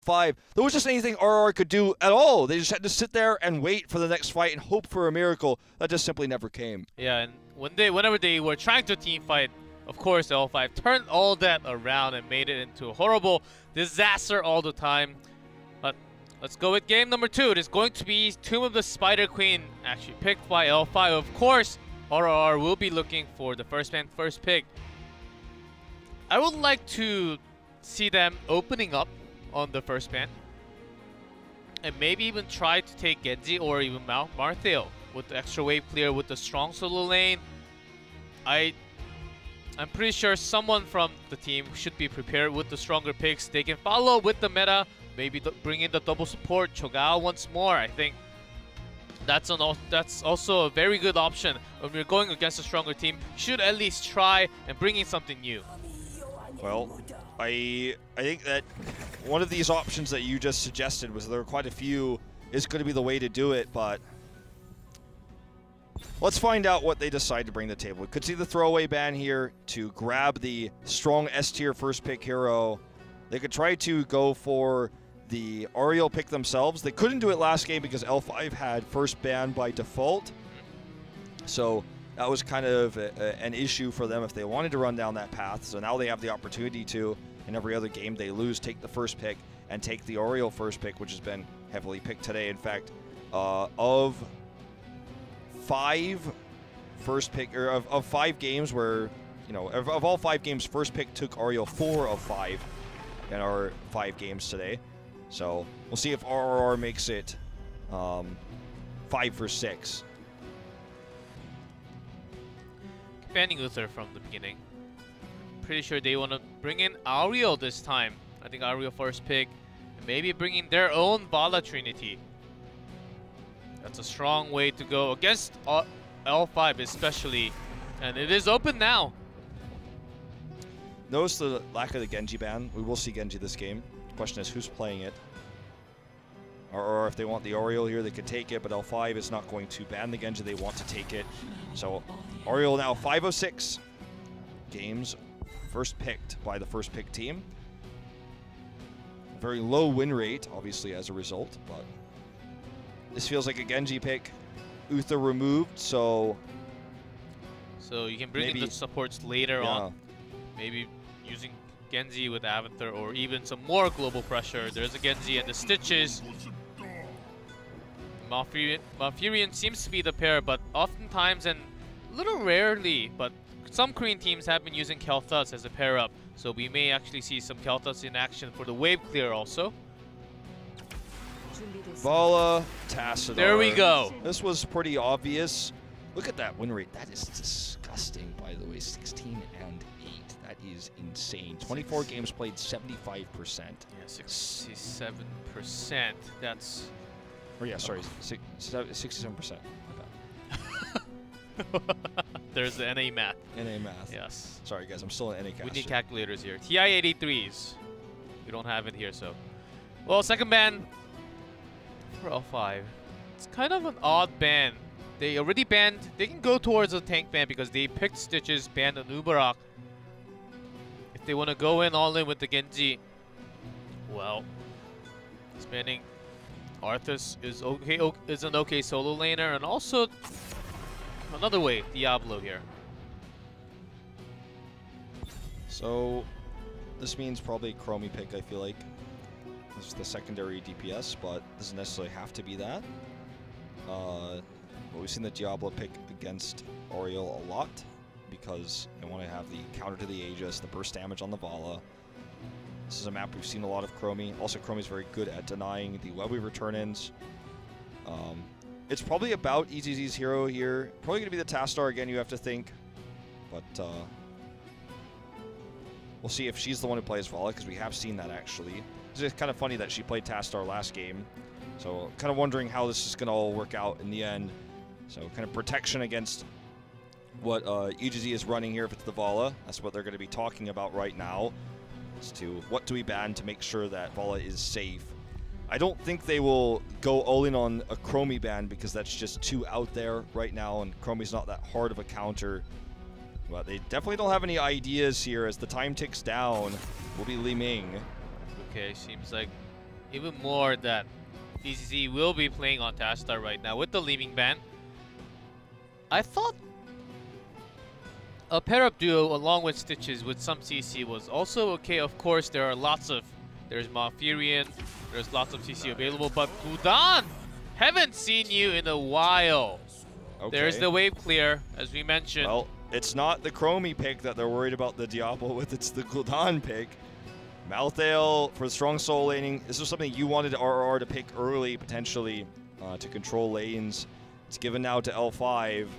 L5, there was just anything RR could do at all. They just had to sit there and wait for the next fight and hope for a miracle that just simply never came. Yeah, and whenever they were trying to team fight, of course, L5 turned all that around and made it into a horrible disaster all the time. But let's go with game number 2. It is going to be Tomb of the Spider Queen, actually picked by L5. Of course, RR will be looking for the first man, first pick. I would like to see them opening up on the first man and maybe even try to take Genji or even Martheo with the extra wave clear with the strong solo lane. I'm pretty sure someone from the team should be prepared with the stronger picks. They can follow with the meta, maybe bring in the double support, Cho'Gao once more. I think that's also a very good option. When we're going against a stronger team, you should at least try and bring in something new. Well, I think that one of these options that you just suggested was there were quite a few is going to be the way to do it, but let's find out what they decide to bring to the table. We could see the throwaway ban here to grab the strong S-tier first pick hero. They could try to go for the Ariel pick themselves. They couldn't do it last game because L5 had first ban by default. So that was kind of an issue for them if they wanted to run down that path. So now they have the opportunity to, in every other game they lose, take the first pick and take the Ariel first pick, which has been heavily picked today. In fact, of 5 first pick, or of 5 games where, you know, of all 5 games, first pick took Ariel 4 of 5 in our 5 games today. So we'll see if RRR makes it 5 for 6. Banning Uther from the beginning. Pretty sure they want to bring in Ariel this time. I think Ariel first pick. And maybe bring in their own Vala Trinity. That's a strong way to go against L5 especially. And it is open now. Notice the lack of the Genji ban. We will see Genji this game. The question is who's playing it. Or if they want the Oriole here, they could take it, but L5 is not going to ban the Genji. They want to take it. So Oriole now 5 of 6 games first picked by the first pick team. Very low win rate, obviously, as a result, but this feels like a Genji pick. Uther removed, so you can bring in the supports later on. Maybe using Genji with Avatar or even some more global pressure. There's a Genji and the Stitches. Malfurion seems to be the pair, but oftentimes and a little rarely, but some Korean teams have been using Kel'Thuz as a pair up. So we may actually see some Kel'Thuz in action for the wave clear also. Vala, Tassadar. There we go. This was pretty obvious. Look at that win rate. That is disgusting, by the way. 16 and 8. That is insane. 24 games played, 75%. Yeah, 67%. That's... Or yeah, sorry, 67%. There's the NA math. NA math. Yes. Sorry, guys. I'm still an NA caster. We need calculators here. TI-83s. We don't have it here, so... Well, second ban for L5. It's kind of an odd ban. They already banned... They can go towards a tank ban because they picked Stitches, banned an Ubarak. If they want to go in all in with the Genji, well, banning Arthas is an okay solo laner, and also another way, Diablo here. So this means probably Chromie pick, I feel like. This is the secondary DPS, but doesn't necessarily have to be that. But we've seen the Diablo pick against Oriole a lot because they want to have the counter to the Aegis, the burst damage on the Vala. This is a map we've seen a lot of Chromie. Also, Chromie's very good at denying the Webweaver turn-ins. It's probably about EZZ's hero here. Probably going to be the Tastar again, you have to think. But we'll see if she's the one who plays Vala, because we have seen that actually. It's just kind of funny that she played Tastar last game. So kind of wondering how this is going to all work out in the end. So kind of protection against what HGC is running here if it's the Vala. That's what they're going to be talking about right now. As to what do we ban to make sure that Vala is safe. I don't think they will go all in on a Chromie ban because that's just too out there right now, and Chromie's not that hard of a counter. But they definitely don't have any ideas here as the time ticks down. Will be Li Ming. Okay, seems like even more that HGC will be playing on Tastar right now with the leaving ban. I thought a pair-up duo along with Stitches with some CC was also okay. Of course, there's Malfurion, there's lots of CC available, but Gul'dan, haven't seen you in a while. Okay. There's the wave clear, as we mentioned. Well, it's not the Chromie pick that they're worried about the Diablo with, it's the Gul'dan pick. Malthael for strong soul laning. This was something you wanted RR to pick early, potentially, to control lanes. It's given now to L5.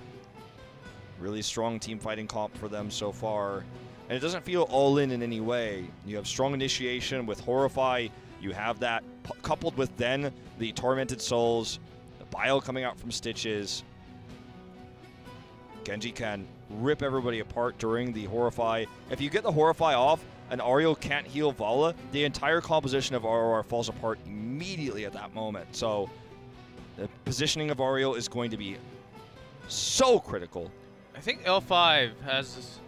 Really strong team fighting comp for them so far. And it doesn't feel all in any way. You have strong initiation with Horrify. You have that coupled with then the Tormented Souls, the Bile coming out from Stitches. Genji can rip everybody apart during the Horrify. If you get the Horrify off, and Ariel can't heal Vala, the entire composition of RR falls apart immediately at that moment. So the positioning of Ariel is going to be so critical. I think L5 has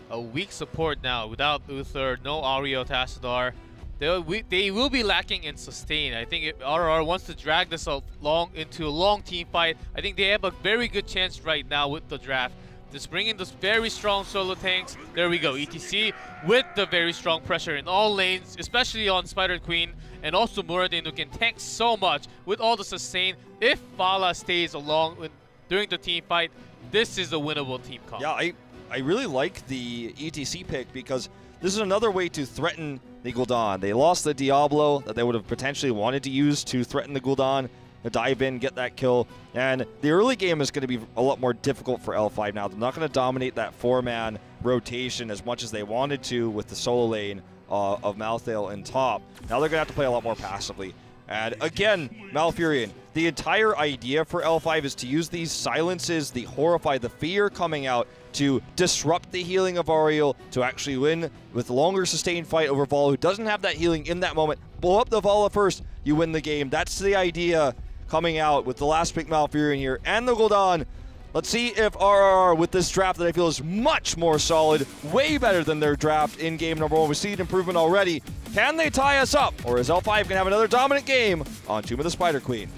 a weak support now without Uther, no Ariel, Tassadar. They will be lacking in sustain. I think if RR wants to drag this into a long team fight, I think they have a very good chance right now with the draft. Just bring in those very strong solo tanks. There we go, ETC with the very strong pressure in all lanes, especially on Spider Queen, and also Muradin, who can tank so much with all the sustain. If Vala stays along during the team fight, this is a winnable team comp. Yeah, I really like the ETC pick because this is another way to threaten the Gul'dan. They lost the Diablo that they would have potentially wanted to use to threaten the Gul'dan, to dive in, get that kill. And the early game is going to be a lot more difficult for L5 now. They're not going to dominate that 4-man rotation as much as they wanted to with the solo lane of Malthael in top. Now they're going to have to play a lot more passively. And again, Malfurion. The entire idea for L5 is to use these silences, the Horrify, the fear coming out to disrupt the healing of Ariel, to actually win with longer sustained fight over Vala, who doesn't have that healing in that moment. Blow up the Vala first, you win the game. That's the idea coming out with the last pick Malfurion here and the Gul'dan. Let's see if RR with this draft that I feel is much more solid, way better than their draft in game number 1. We see an improvement already. Can they tie us up? Or is L5 going to have another dominant game on Tomb of the Spider Queen?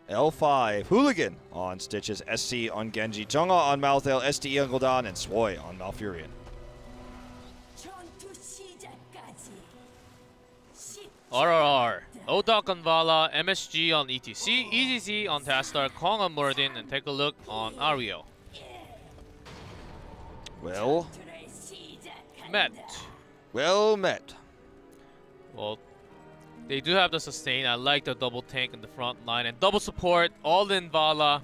L5, Hooligan on Stitches, SC on Genji, Jungha on Malthael, STE on Gul'dan, and Swoi on Malfurion. RRR, Odok on Vala, MSG on ETC, EZZ on Tastar, Kong on Muradin, and take a look on Ariel. Well met. Well met. Well, they do have the sustain. I like the double tank in the front line and double support, all in Vala.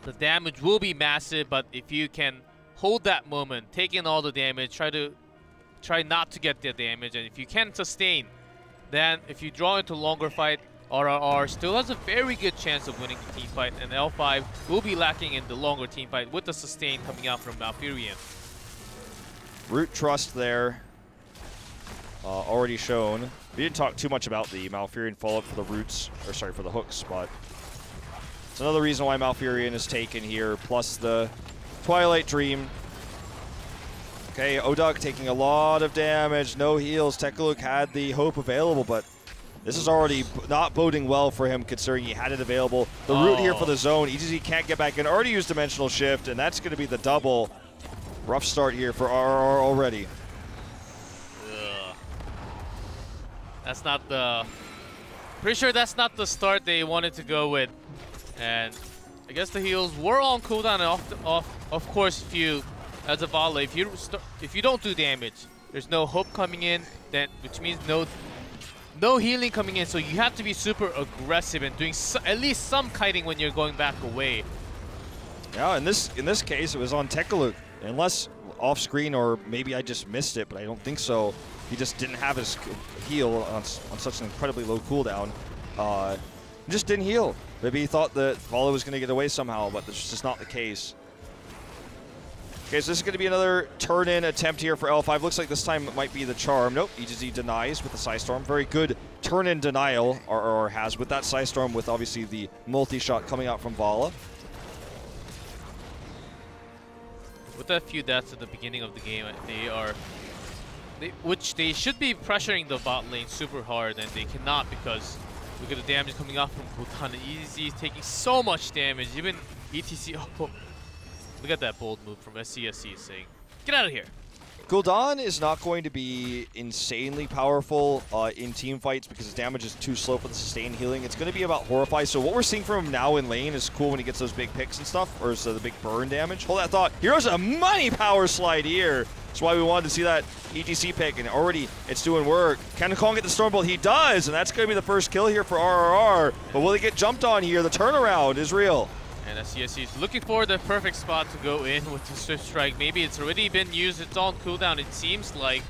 The damage will be massive, but if you can hold that moment, take in all the damage, try not to get the damage, and if you can sustain, then if you draw into longer fight, RRR still has a very good chance of winning the team fight, and L5 will be lacking in the longer team fight with the sustain coming out from Malfurion. Root trust there. Already shown. We didn't talk too much about the Malfurion follow-up for the roots, or sorry, for the hooks, but it's another reason why Malfurion is taken here, plus the Twilight Dream. Okay, Odog taking a lot of damage, no heals. Tekaluk had the hope available, but this is already not boding well for him considering he had it available. The root here for the zone, EGZ can't get back in, already used Dimensional Shift, and that's going to be the double. Rough start here for RR already. That's not the... Pretty sure that's not the start they wanted to go with. And I guess the heals were on cooldown, and of course, if you, as a Vala, if you don't do damage, there's no hope coming in, then which means no healing coming in. So you have to be super aggressive and doing at least some kiting when you're going back away. Yeah, in this case, it was on Tekaluk. Unless off screen, or maybe I just missed it, but I don't think so. He just didn't have his heal on such an incredibly low cooldown. He just didn't heal. Maybe he thought that Vala was going to get away somehow, but that's just not the case. Okay, so this is going to be another turn-in attempt here for L5. Looks like this time it might be the charm. Nope, HGC denies with the Psystorm. Very good turn-in denial RR has with that Psystorm, with obviously the multi-shot coming out from Vala. With that few deaths at the beginning of the game, which they should be pressuring the bot lane super hard, and they cannot because look at the damage coming off from Gul'dan. EZ is taking so much damage. Even ETC. Oh, look at that bold move from SCSC saying, "Get out of here." Gul'dan is not going to be insanely powerful in team fights because his damage is too slow for the sustained healing. It's going to be about Horrify. So what we're seeing from him now in lane is cool when he gets those big picks and stuff, or so the big burn damage. Hold that thought. Heroes a money power slide here. That's why we wanted to see that EGC pick, and already it's doing work. Can Kong get the Stormbolt? He does, and that's going to be the first kill here for RRR. But will he get jumped on here? The turnaround is real. And SCSC is looking for the perfect spot to go in with the Swift Strike. Maybe it's already been used. It's on cooldown, it seems like.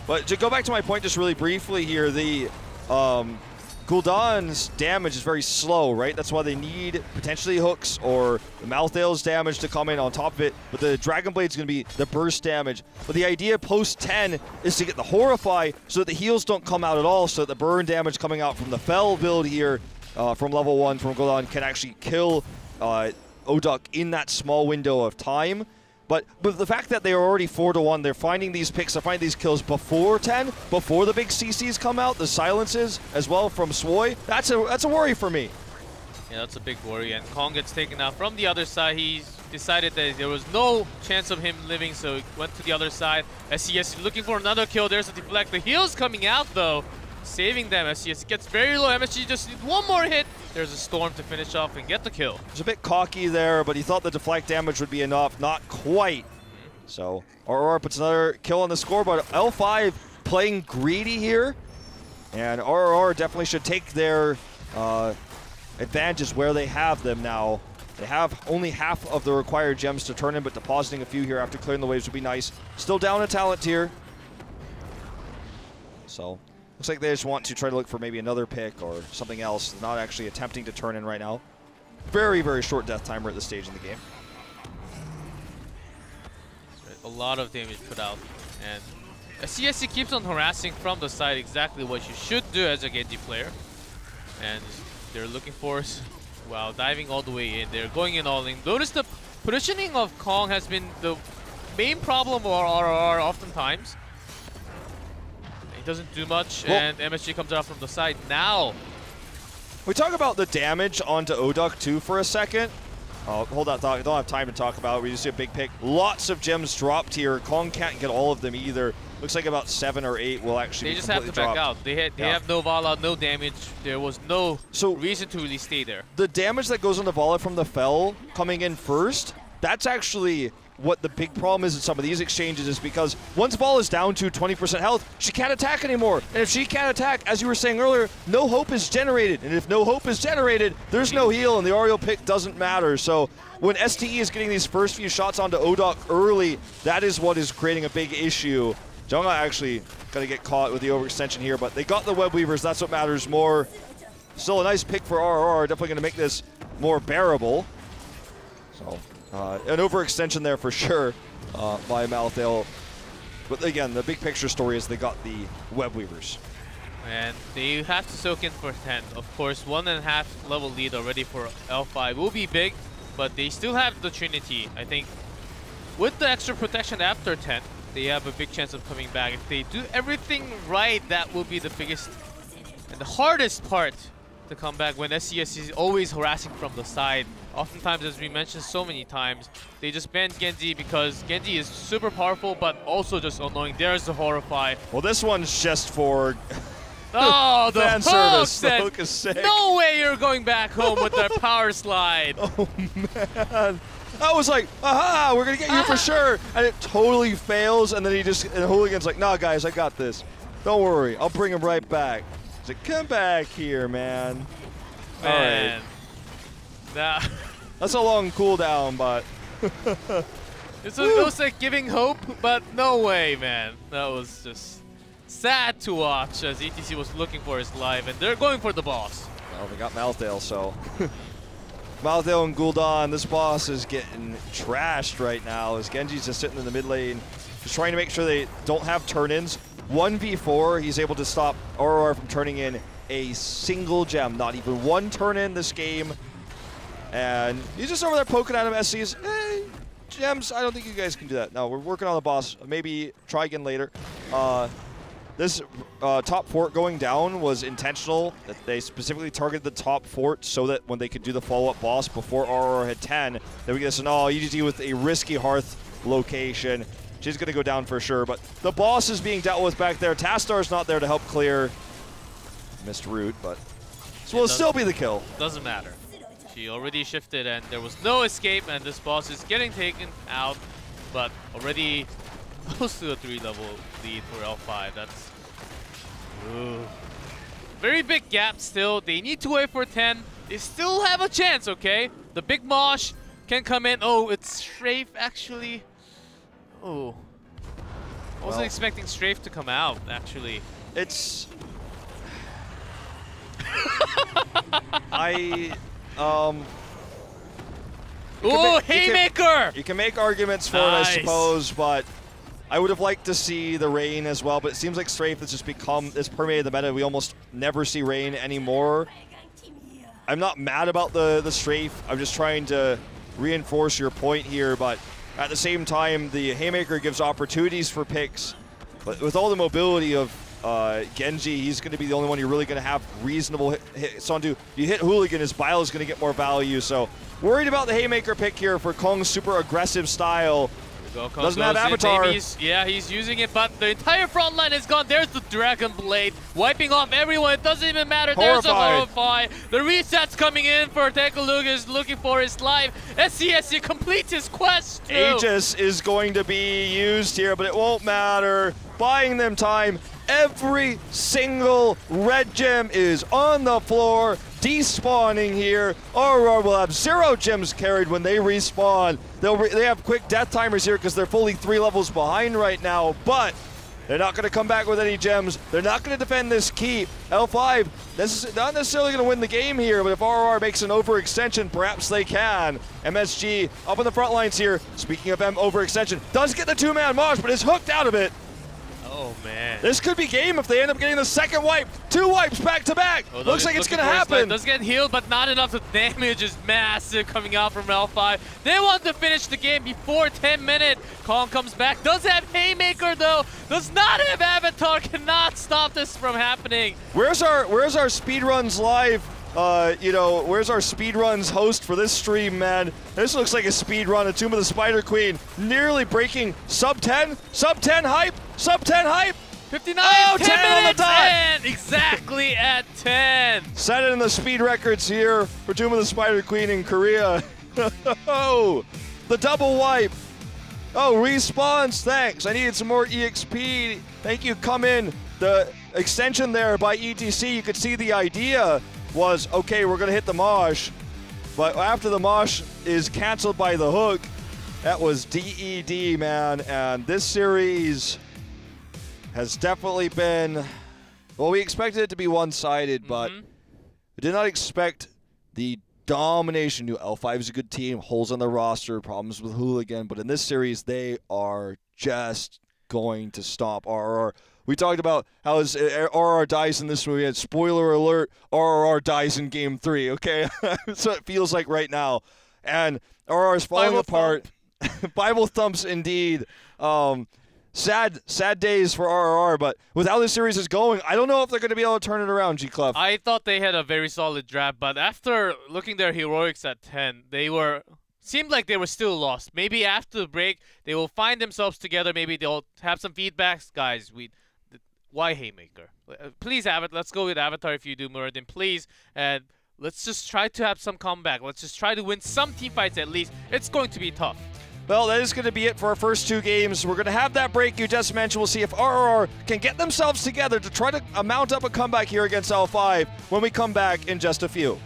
But to go back to my point just really briefly here, the Gul'dan's damage is very slow, right? That's why they need potentially hooks or the Malthael's damage to come in on top of it. But the Dragon Blade's going to be the burst damage. But the idea post 10 is to get the Horrify so that the heals don't come out at all, so that the burn damage coming out from the Fell build here from level 1 from Gul'dan can actually kill Oduk in that small window of time. But the fact that they are already 4-1, they're finding these picks, they're finding these kills before 10, before the big CCs come out, the silences as well from Swoy, that's a worry for me. Yeah, that's a big worry, and Kong gets taken out from the other side. He decided that there was no chance of him living, so he went to the other side. SCS looking for another kill. There's a deflect. The heal's coming out, though, saving them. SCS gets very low. MSG just needs one more hit. There's a Storm to finish off and get the kill. He's a bit cocky there, but he thought the deflect damage would be enough. Not quite. So RR puts another kill on the scoreboard. L5 playing greedy here, and RR definitely should take their advantages where they have them now. They have only half of the required gems to turn in, but depositing a few here after clearing the waves would be nice. Still down a talent tier. So looks like they just want to try to look for maybe another pick or something else. They're not actually attempting to turn in right now. Very, very short death timer at this stage in the game. A lot of damage put out, and CSC keeps on harassing from the side, exactly what you should do as a Genji player. And they're looking for, wow, diving all the way in. They're going in all in. Notice the positioning of Kong has been the main problem for RR oftentimes. He doesn't do much, well, and MSG comes out from the side now. We talk about the damage onto Oduk too for a second. Hold that thought. I don't have time to talk about it. We just see a big pick. Lots of gems dropped here. Kong can't get all of them either. Looks like about 7 or 8 will actually be completely dropped. They just have to back out. They have no Vala, no damage. There was no reason to really stay there. The damage that goes on the Vala from the Fell coming in first, that's actually what the big problem is in some of these exchanges, is because once Vala is down to 20% health, she can't attack anymore. And if she can't attack, as you were saying earlier, no hope is generated. And if no hope is generated, there's no heal, and the Oriole pick doesn't matter. So when STE is getting these first few shots onto Oduk early, that is what is creating a big issue. Jonga actually going to get caught with the overextension here, but they got the Web Weavers. That's what matters more. Still a nice pick for RR. Definitely going to make this more bearable. So an overextension there for sure by Malthael. But again, the big picture story is they got the Web Weavers. And they have to soak in for 10. Of course, 1.5 level lead already for L5 will be big, but they still have the Trinity. I think with the extra protection after 10, they have a big chance of coming back. If they do everything right, that will be the biggest and the hardest part to come back, when SCS is always harassing from the side. Oftentimes, as we mentioned so many times, they just ban Genji because Genji is super powerful, but also just annoying. There's the Horrify. Well, this one's just for oh, the fan service. The hook is sick. No way you're going back home with their power slide. Oh, man. I was like, aha, we're going to get you for sure. And it totally fails. And then and Hooligan's like, nah, guys, I got this. Don't worry. I'll bring him right back. He's like, come back here, man. Man. All right. That's a long cooldown, but It was like giving hope, but no way, man. That was just sad to watch as ETC was looking for his life, and they're going for the boss. Well, they got Malthael, so Malthael and Gul'dan, this boss is getting trashed right now as Genji's just sitting in the mid lane, just trying to make sure they don't have turn-ins. 1v4, he's able to stop Aurora from turning in a single gem, not even one turn-in this game. And he's just over there poking at him as he's, hey, gems, I don't think you guys can do that. No, we're working on the boss. Maybe try again later. This top fort going down was intentional. That they specifically targeted the top fort so that when they could do the follow-up boss before Aurora had 10, then we get this, oh, EGT with a risky Hearth location. She's going to go down for sure, but the boss is being dealt with back there. Tastar's not there to help clear. Missed root, but this will still be the kill. Doesn't matter. She already shifted and there was no escape, and this boss is getting taken out, but already close to a 3-level lead for L5. That's very big gap still. They need to wait for 10. They still have a chance, okay? The big Mosh can come in. Oh, it's Strafe actually. Oh. I wasn't expecting Strafe to come out, actually. It's... Oh, Haymaker! You can make arguments for it, I suppose, but I would have liked to see the Rain as well, but it seems like Strafe has just it's permeated the meta. We almost never see Rain anymore. I'm not mad about the Strafe. I'm just trying to reinforce your point here, but at the same time, the Haymaker gives opportunities for picks, but with all the mobility of Genji, he's going to be the only one you're really going to have reasonable hits onto. You hit Hooligan, his bile is going to get more value, so worried about the Haymaker pick here for Kong's super aggressive style. Doesn't have Avatar. Yeah, he's using it, but the entire front line is gone. There's the Dragon Blade, wiping off everyone. It doesn't even matter. There's a Horrify. The reset's coming in for Tekalug, is looking for his life. SCSC completes his quest too. Aegis is going to be used here, but it won't matter. Buying them time. Every single red gem is on the floor, despawning here. Aurora will have 0 gems carried when they respawn. They have quick death timers here because they're fully 3 levels behind right now, but they're not going to come back with any gems. They're not going to defend this keep. L5, this is not necessarily going to win the game here, but if RR makes an overextension, perhaps they can. MSG up on the front lines here. Speaking of overextension, does get the 2-man Mosh, but is hooked out of it. Oh, man. This could be game if they end up getting the second wipe. 2 wipes back to back. Oh, looks like it's going to happen. Does get healed, but not enough. The damage is massive coming out from L5. They want to finish the game before 10 minutes. Kong comes back. Does have Haymaker, though. Does not have Avatar. Cannot stop this from happening. Where's our Speedruns Live? Where's our speedruns host for this stream, man? This looks like a speedrun of Tomb of the Spider Queen. Nearly breaking sub 10 hype. 59, oh, 10 on the dot. And exactly at 10. Set it in the speed records here for Tomb of the Spider Queen in Korea. Oh, the double wipe. Oh, respawns, thanks. I needed some more EXP. Thank you, come in. The extension there by ETC, you could see the idea was, okay, we're gonna hit the Mosh, but after the Mosh is canceled by the hook, that was DED, man, and this series has definitely been, well, we expected it to be one-sided, but we did not expect the domination. New L5 is a good team, holes on the roster, problems with Hooligan, but in this series, they are just going to stop RR. We talked about how RR dies in this movie, and spoiler alert, RR dies in Game 3, okay? That's what it feels like right now. And RR is falling apart. Bible thumps indeed. Sad days for RR, but with how this series is going, I don't know if they're going to be able to turn it around, G-Clef. I thought they had a very solid draft, but after looking their heroics at 10, seemed like they were still lost. Maybe after the break, they will find themselves together. Maybe they'll have some feedbacks. Guys, why Haymaker? Please, let's go with Avatar if you do, Muradin, please. And let's just try to have some comeback. Let's just try to win some team fights at least. It's going to be tough. Well, that is going to be it for our first 2 games. We're going to have that break you just mentioned. We'll see if RR can get themselves together to try to mount up a comeback here against L5 when we come back in just a few.